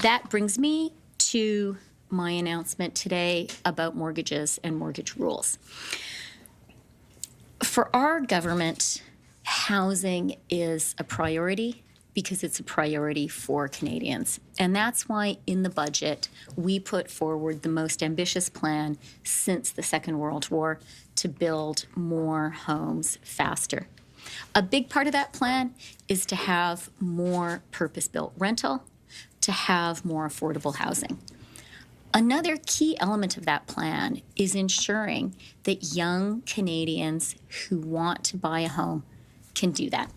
That brings me to my announcement today about mortgages and mortgage rules. For our government, housing is a priority because it's a priority for Canadians. And that's why in the budget, we put forward the most ambitious plan since the Second World War to build more homes faster. A big part of that plan is to have more purpose-built rental, to have more affordable housing. Another key element of that plan is ensuring that young Canadians who want to buy a home can do that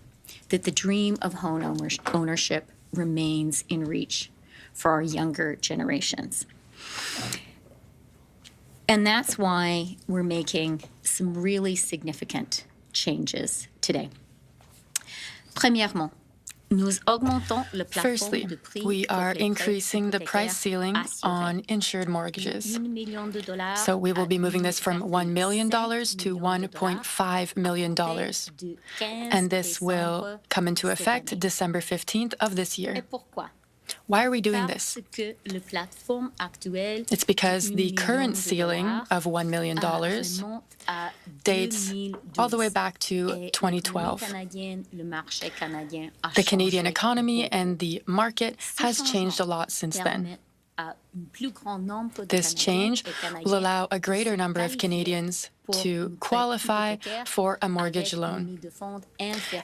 the dream of home ownership remains in reach for our younger generations. And that's why we're making some really significant changes today. Premièrement, Firstly, we are increasing the price ceiling on insured mortgages. So we will be moving this from $1 million to $1.5 million. And this will come into effect December 15th of this year. Why are we doing this? It's because the current ceiling of $1 million dates all the way back to 2012. The Canadian economy and the market has changed a lot since then. This change will allow a greater number of Canadians to qualify for a mortgage loan.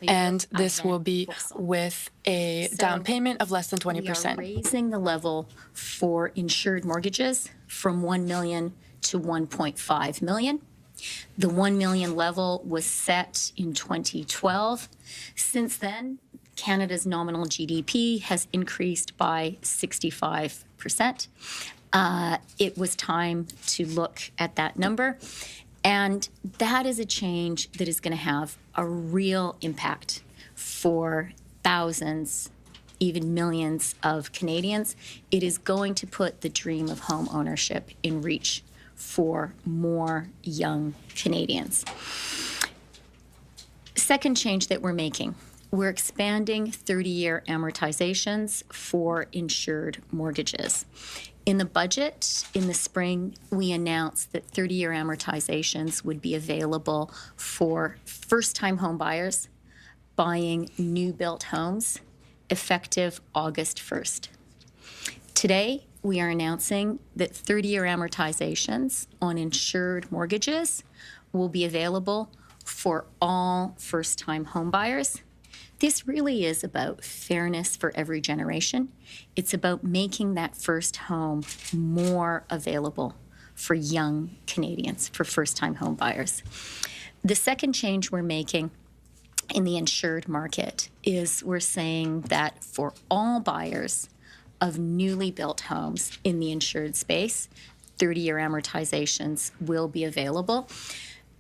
And this will be with a down payment of less than 20%. We are raising the level for insured mortgages from $1 million to $1.5 million. The $1 million level was set in 2012. Since then, Canada's nominal GDP has increased by 65%. It was time to look at that number. And that is a change that is going to have a real impact for thousands, even millions of Canadians. It is going to put the dream of home ownership in reach for more young Canadians. Second change that we're making, we're expanding 30-year amortizations for insured mortgages. In the budget in the spring, we announced that 30-year amortizations would be available for first-time home buyers buying new-built homes effective August 1st. Today, we are announcing that 30-year amortizations on insured mortgages will be available for all first-time home buyers. This really is about fairness for every generation. It's about making that first home more available for young Canadians, for first-time home buyers. The second change we're making in the insured market is we're saying that for all buyers of newly built homes in the insured space, 30-year amortizations will be available.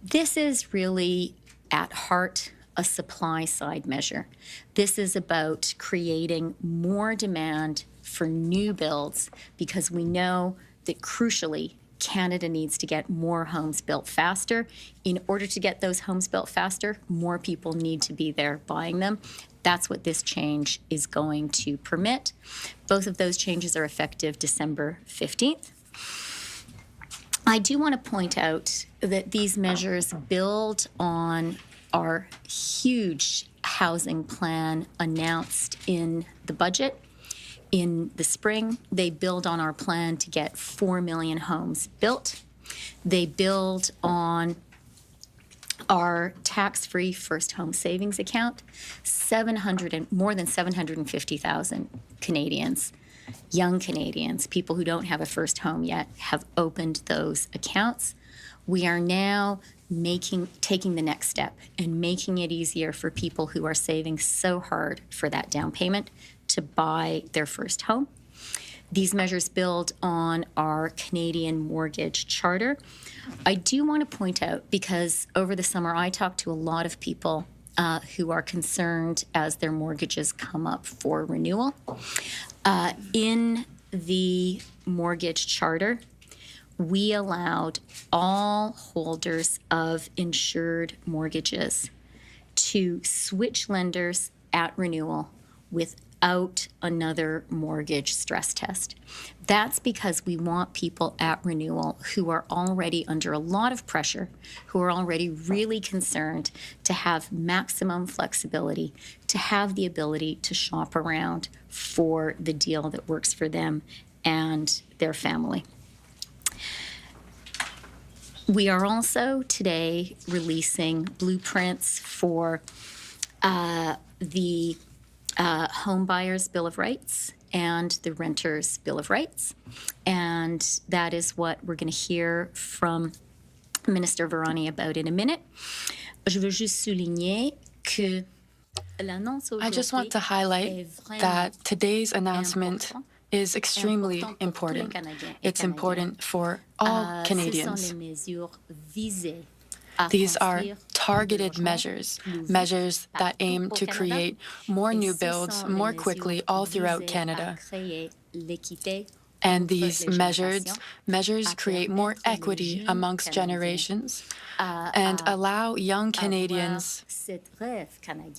This is really, at heart, a supply-side measure. This is about creating more demand for new builds because we know that, crucially, Canada needs to get more homes built faster. In order to get those homes built faster, more people need to be there buying them. That's what this change is going to permit. Both of those changes are effective December 15th. I do want to point out that these measures build on our huge housing plan announced in the budget in the spring. They build on our plan to get 4 million homes built. They build on our tax-free first home savings account. More than 750,000 Canadians, young Canadians, people who don't have a first home yet, have opened those accounts. We are now taking the next step and making it easier for people who are saving so hard for that down payment to buy their first home. These measures build on our Canadian Mortgage Charter. I do want to point out, because over the summer I talked to a lot of people who are concerned as their mortgages come up for renewal. In the Mortgage Charter, we allowed all holders of insured mortgages to switch lenders at renewal with without another mortgage stress test. That's because we want people at renewal who are already under a lot of pressure, who are already really concerned, to have maximum flexibility, to have the ability to shop around for the deal that works for them and their family. We are also today releasing blueprints for the homebuyers Bill of Rights and the renters Bill of Rights. And that is what we're going to hear from Minister Varani about in a minute. Je veux juste souligner que I just want to highlight that today's announcement is extremely important. It's important for all Canadians. These are targeted measures, measures that aim to create more new builds more quickly all throughout Canada. And these measures create more equity amongst generations and allow young Canadians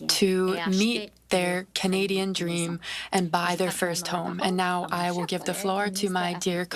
to meet their Canadian dream and buy their first home. And now I will give the floor to my dear